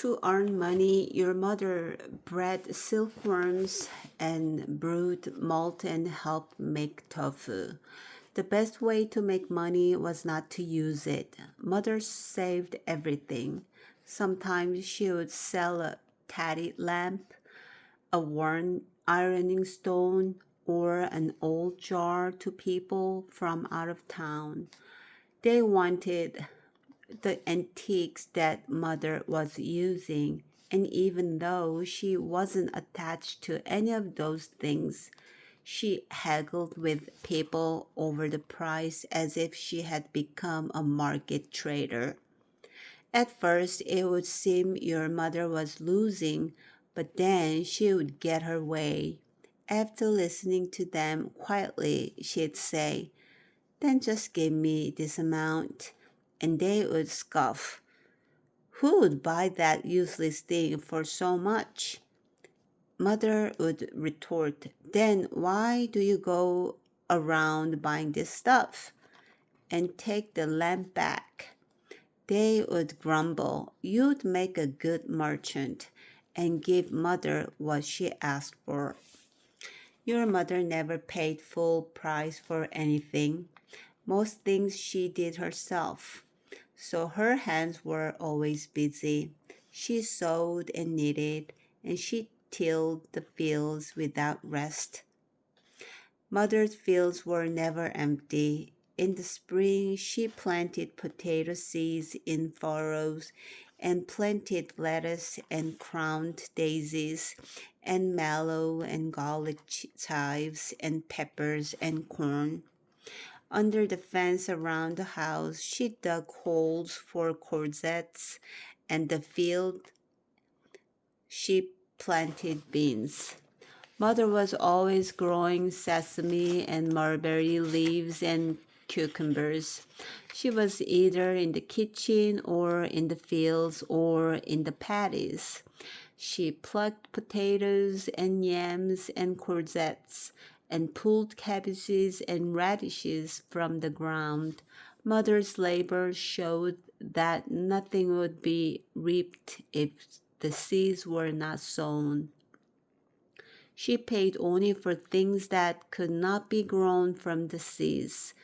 To earn money, your mother bred silkworms and brewed malt and helped make tofu. The best way to make money was not to use it. Mother saved everything. Sometimes she would sell a tatty lamp, a worn ironing stone, or an old jar to people from out of town. They wanted the antiques that mother was using, and even though she wasn't attached to any of those things, she haggled with people over the price as if she had become a market trader. At first, it would seem your mother was losing, but then she would get her way. After listening to them quietly, she'd say, "Then just give me this amount." And they would scoff. "Who would buy that useless thing for so much?" Mother would retort, "Then why do you go around buying this stuff?" And take the lamp back. They would grumble, "You'd make a good merchant," and give mother what she asked for. Your mother never paid full price for anything. Most things she did herself. So her hands were always busy. She sewed and knitted, and she tilled the fields without rest. Mother's fields were never empty. In the spring, she planted potato seeds in furrows and planted lettuce and crowned daisies and mallow and garlic chives and peppers and corn. Under the fence around the house, she dug holes for courgettes, and the field she planted beans. Mother was always growing sesame and mulberry leaves and cucumbers. She was either in the kitchen or in the fields or in the paddies. She plucked potatoes and yams and courgettes and pulled cabbages and radishes from the ground. Mother's labor showed that nothing would be reaped if the seeds were not sown. She paid only for things that could not be grown from the seas,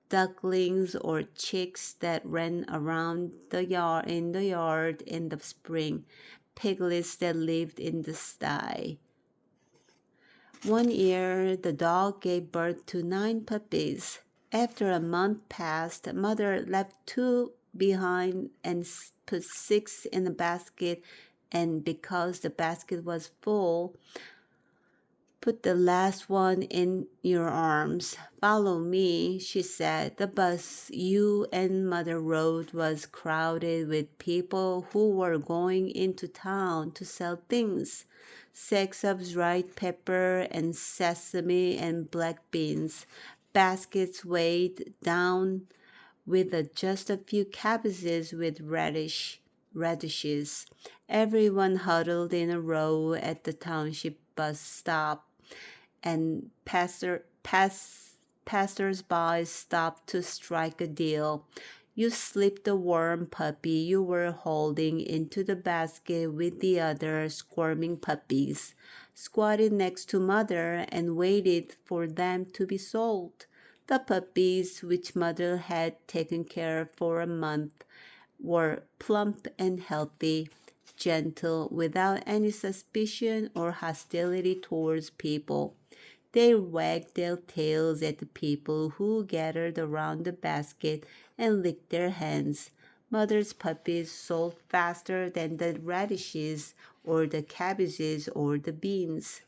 ducklings or chicks that ran around the yard in the spring, piglets that lived in the sty. One year, the dog gave birth to 9 puppies. After a month passed, mother left two behind and put six in a basket, and because the basket was full, put the last one in your arms. "Follow me," she said. The bus you and mother rode was crowded with people who were going into town to sell things. Sacks of dried pepper and sesame and black beans, baskets weighed down with just a few cabbages with radishes. Everyone huddled in a row at the township bus stop, and passers-by stopped to strike a deal. You slipped the warm puppy you were holding into the basket with the other squirming puppies, squatted next to mother, and waited for them to be sold. The puppies, which mother had taken care of for a month, were plump and healthy, gentle, without any suspicion or hostility towards people. They wagged their tails at the people who gathered around the basket and licked their hands. Mother's puppies sold faster than the radishes or the cabbages or the beans.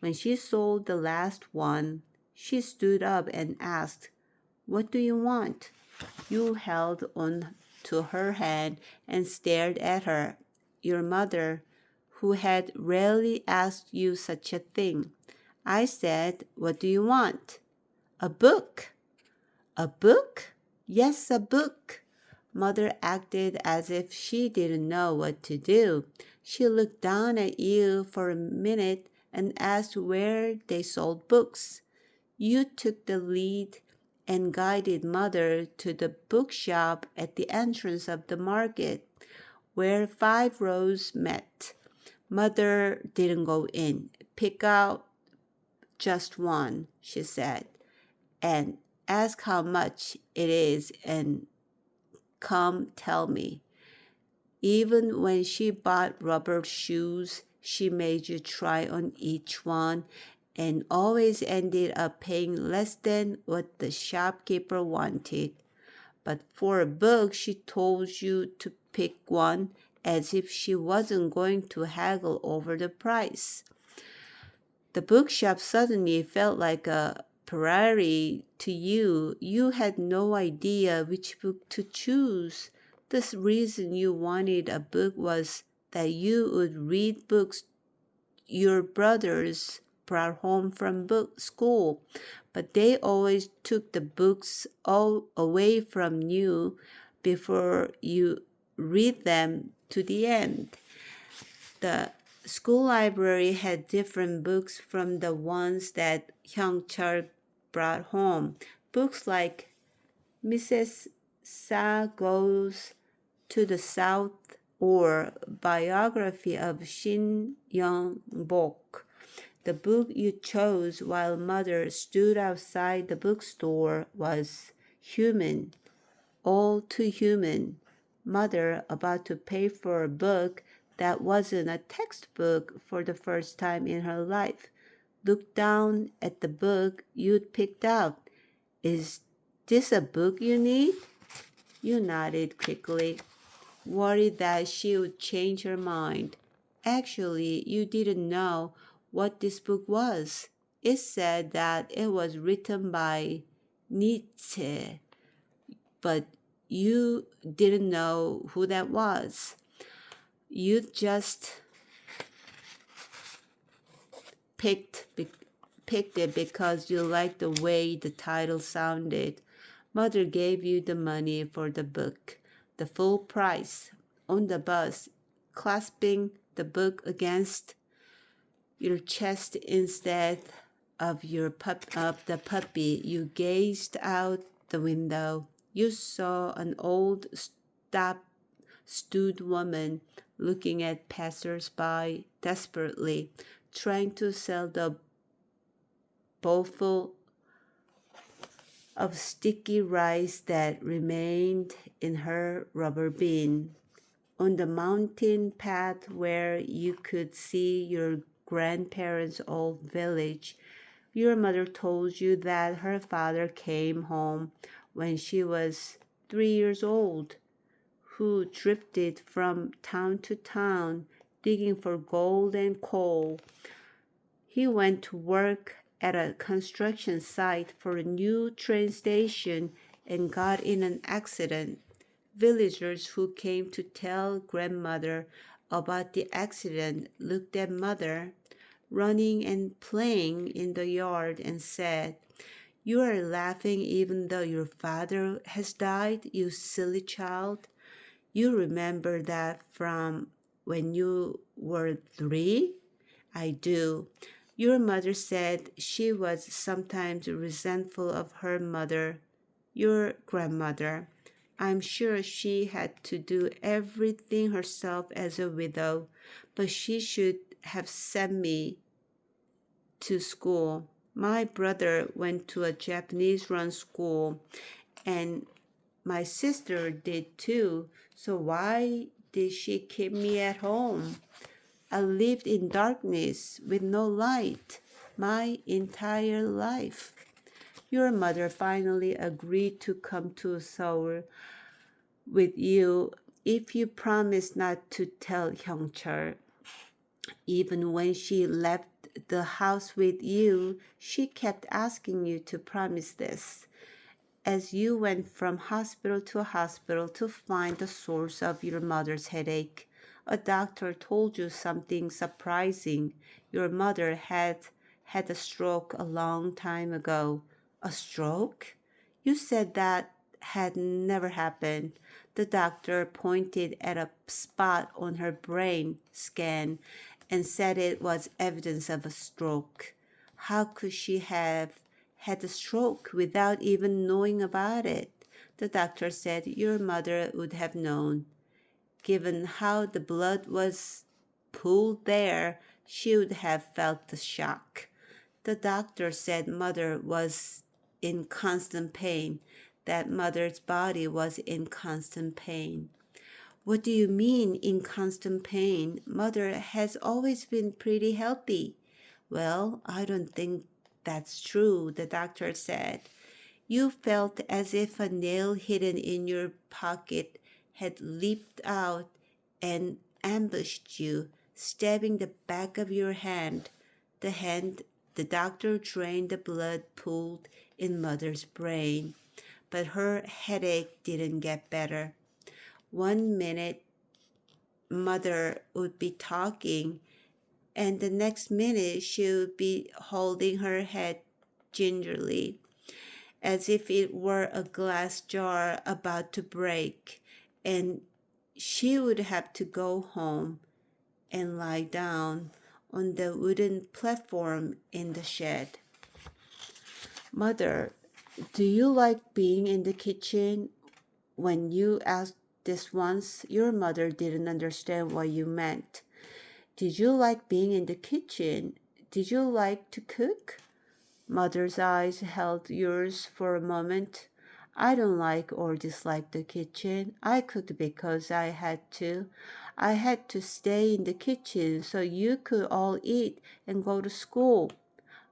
When she sold the last one, she stood up and asked, "What do you want?" You held on to her hand and stared at her. Your mother, who had rarely asked you such a thing. I said, "What do you want?" "A book." "A book?" "Yes, a book." Mother acted as if she didn't know what to do. She looked down at you for a minute and asked where they sold books. You took the lead and guided mother to the bookshop at the entrance of the market. where 5 rows met. Mother didn't go in. Pick out just one, she said, and ask how much it is and come tell me. Even when she bought rubber shoes, she made you try on each one and always ended up paying less than what the shopkeeper wanted. But for a book, she told you to pick one as if she wasn't going to haggle over the price. The bookshop suddenly felt like a prairie to you. You had no idea which book to choose. The reason you wanted a book was that you would read books your brothers brought home from book school, but they always took the books all away from you before you read them to the end. The school library had different books from the ones that Hyungchul brought home. Books like Mrs. Sa Goes to the South or Biography of Shin Young-bok. The book you chose while Mother stood outside the bookstore was Human, All Too Human. Mother, about to pay for a book that wasn't a textbook for the first time in her life, looked down at the book you'd picked out. Is this a book you need? You nodded quickly, worried that she would change her mind. Actually, you didn't know what this book was. It said that it was written by Nietzsche, but you didn't know who that was. You just picked it because you liked the way the title sounded. Mother gave you the money for the book, the full price. On the bus, clasping the book against your chest instead of the puppy, you gazed out the window. You saw an old stood woman looking at passers-by desperately, trying to sell the bowlful of sticky rice that remained in her rubber bin. On the mountain path where you could see your grandparents' old village, your mother told you that her father came home when she was 3 years old, who drifted from town to town digging for gold and coal. He went to work at a construction site for a new train station and got in an accident. Villagers who came to tell grandmother about the accident looked at mother, running and playing in the yard, and said, "You are laughing even though your father has died, you silly child. You remember that from when you were 3? I do. Your mother said she was sometimes resentful of her mother, your grandmother. I'm sure she had to do everything herself as a widow, but she should have sent me to school. My brother went to a Japanese-run school, and my sister did too, so why did she keep me at home? I lived in darkness with no light my entire life." Your mother finally agreed to come to Seoul with you if you promise not to tell Hyungchul. Even when she left the house with you, she kept asking you to promise this. As you went from hospital to hospital to find the source of your mother's headache, a doctor told you something surprising. Your mother had had a stroke a long time ago. A stroke? You said that had never happened. The doctor pointed at a spot on her brain scan and said it was evidence of a stroke. How could she have had a stroke without even knowing about it? The doctor said your mother would have known. Given how the blood was pooled there, she would have felt the shock. The doctor said Mother was in constant pain, that Mother's body was in constant pain. What do you mean in constant pain? Mother has always been pretty healthy. Well, I don't think that's true, the doctor said. You felt as if a nail hidden in your pocket had leaped out and ambushed you, stabbing the back of your hand. The doctor drained the blood pooled in Mother's brain, but her headache didn't get better. One minute, Mother would be talking, and the next minute she would be holding her head gingerly, as if it were a glass jar about to break, and she would have to go home and lie down on the wooden platform in the shed. Mother, do you like being in the kitchen? When you asked this once, your mother didn't understand what you meant. Did you like being in the kitchen? Did you like to cook? Mother's eyes held yours for a moment. I don't like or dislike the kitchen. I cooked because I had to. I had to stay in the kitchen so you could all eat and go to school.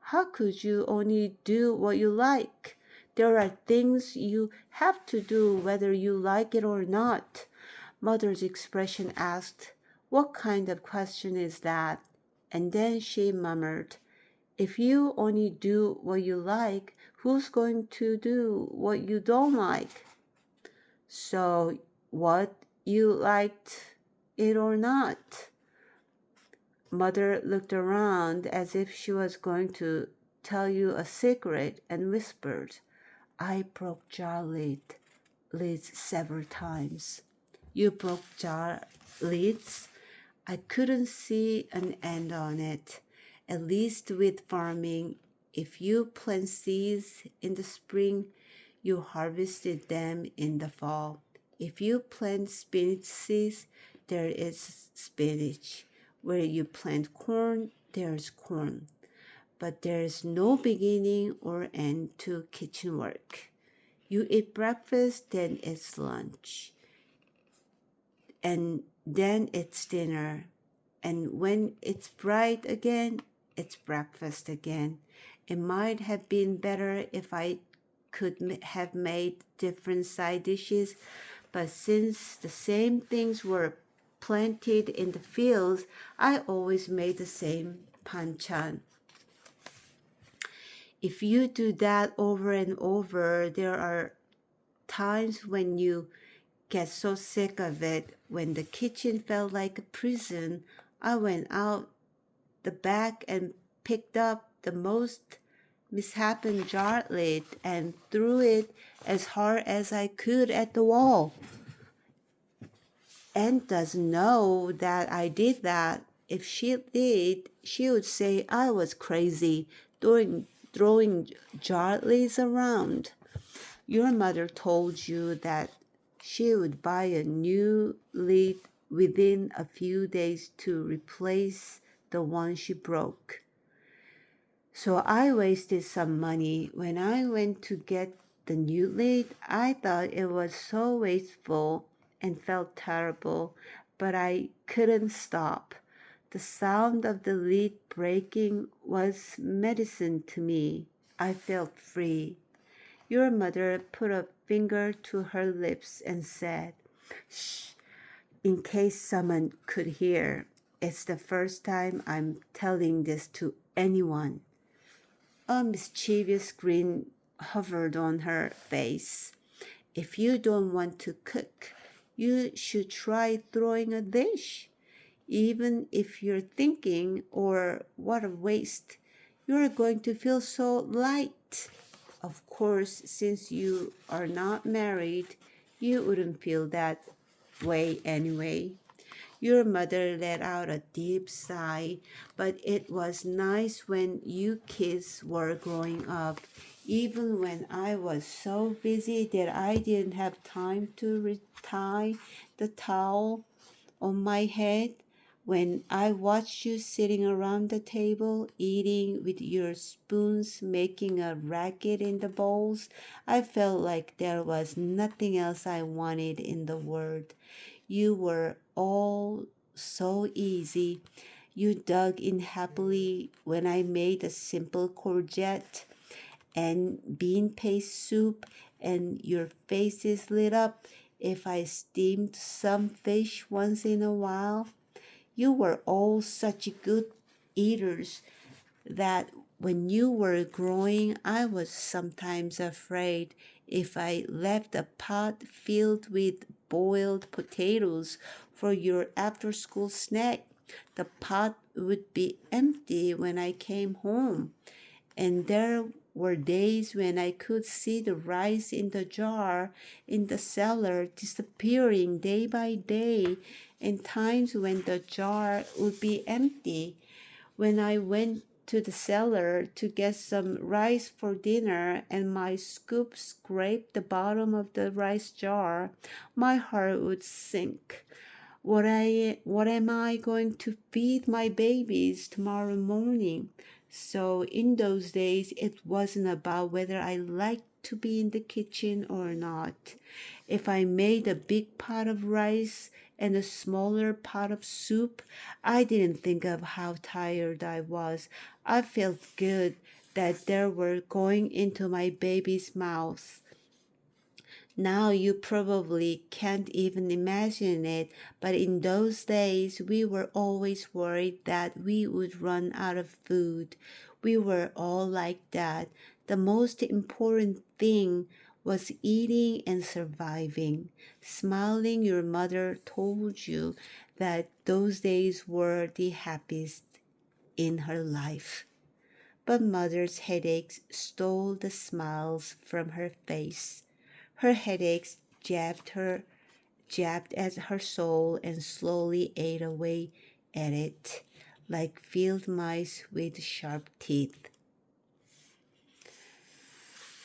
How could you only do what you like? There are things you have to do whether you like it or not. Mother's expression asked, "What kind of question is that?" And then she murmured, "If you only do what you like, who's going to do what you don't like?" So, what, you liked it or not? Mother looked around as if she was going to tell you a secret and whispered, "I broke jar lids several times." You broke jar lids? I couldn't see an end on it. At least with farming, if you plant seeds in the spring, you harvested them in the fall. If you plant spinach seeds, there is spinach. Where you plant corn, there's corn. But there is no beginning or end to kitchen work. You eat breakfast, then it's lunch. And then it's dinner. And when it's bright again, it's breakfast again. It might have been better if I could have made different side dishes, but since the same things were planted in the fields, I always made the same panchan. If you do that over and over, there are times when you get so sick of it. When the kitchen felt like a prison, I went out the back and picked up the most misshapen jar lid and threw it as hard as I could at the wall. Aunt doesn't know that I did that. If she did, she would say I was crazy throwing jar lids around. Your mother told you that she would buy a new lid within a few days to replace the one she broke. So I wasted some money. When I went to get the new lid, I thought it was so wasteful and felt terrible, but I couldn't stop. The sound of the lid breaking was medicine to me. I felt free. Your mother put a finger to her lips and said, "Shh, in case someone could hear. It's the first time I'm telling this to anyone." A mischievous grin hovered on her face. "If you don't want to cook, you should try throwing a dish. Even if you're thinking, or what a waste, you're going to feel so light. Of course, since you are not married, you wouldn't feel that way anyway." Your mother let out a deep sigh, but it was nice when you kids were growing up, even when I was so busy that I didn't have time to retie the towel. on my head when I watched you sitting around the table, eating with your spoons, making a racket in the bowls. I felt like there was nothing else I wanted in the world. You were all so easy. You dug in happily when I made a simple courgette and bean paste soup, and your faces lit up if I steamed some fish once in a while. You were all such good eaters that when you were growing, I was sometimes afraid if I left a pot filled with boiled potatoes for your after school snack, the pot would be empty when I came home. And there were days when I could see the rice in the jar in the cellar disappearing day by day, and times when the jar would be empty. When I went to the cellar to get some rice for dinner and my scoop scraped the bottom of the rice jar, my heart would sink. What am I going to feed my babies tomorrow morning? So in those days it wasn't about whether I liked to be in the kitchen or not. If I made a big pot of rice and a smaller pot of soup, I didn't think of how tired I was. I felt good that they were going into my baby's mouth. Now you probably can't even imagine it, but in those days we were always worried that we would run out of food. We were all like that. The most important thing was eating and surviving. Smiling, your mother told you that those days were the happiest in her life. But mother's headaches stole the smiles from her face. Her headaches jabbed at her soul and slowly ate away at it, like field mice with sharp teeth.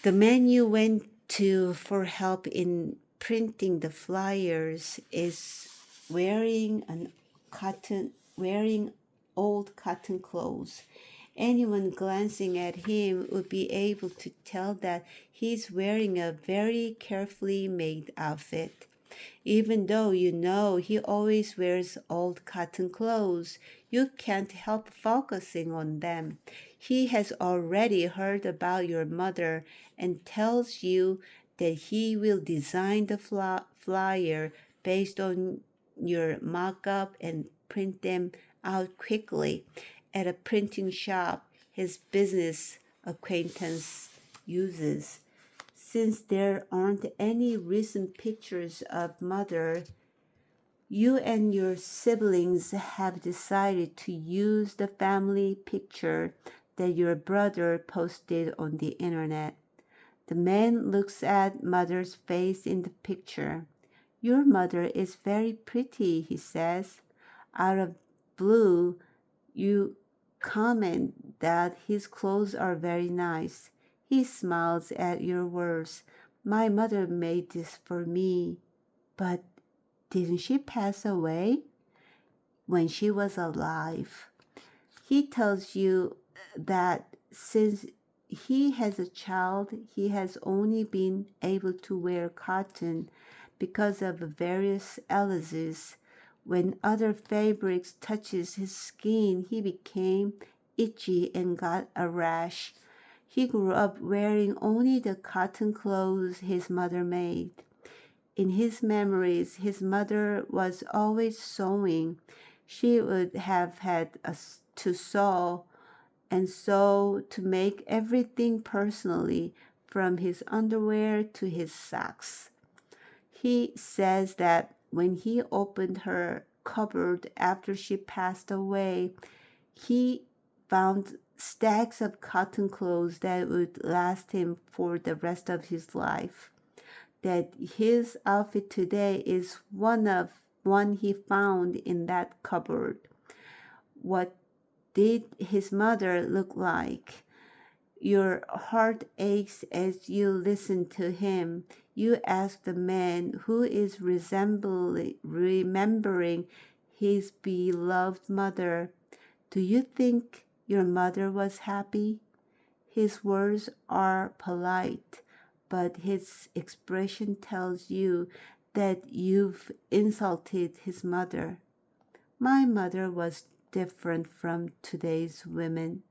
The man you went to for help in printing the flyers is wearing old cotton clothes. Anyone glancing at him would be able to tell that he's wearing a very carefully made outfit. Even though you know he always wears old cotton clothes, you can't help focusing on them. He has already heard about your mother and tells you that he will design the flyer based on your mock up and print them out quickly at a printing shop his business acquaintance uses. Since there aren't any recent pictures of mother, you and your siblings have decided to use the family picture that your brother posted on the internet. The man looks at mother's face in the picture. Your mother is very pretty, he says. Out of blue, you comment that his clothes are very nice. He smiles at your words. My mother made this for me. But didn't she pass away when she was alive? He tells you that since he has a child, he has only been able to wear cotton because of various allergies. When other fabrics touches his skin, he became itchy and got a rash. He grew up wearing only the cotton clothes his mother made. In his memories, his mother was always sewing. She would have had to sew and sew to make everything personally, from his underwear to his socks. He says that when he opened her cupboard after she passed away, he found stacks of cotton clothes that would last him for the rest of his life. That his outfit today is one he found in that cupboard. What did his mother look like? Your heart aches as you listen to him. You ask the man who is remembering his beloved mother. Do you think your mother was happy? His words are polite, but his expression tells you that you've insulted his mother. My mother was different from today's women.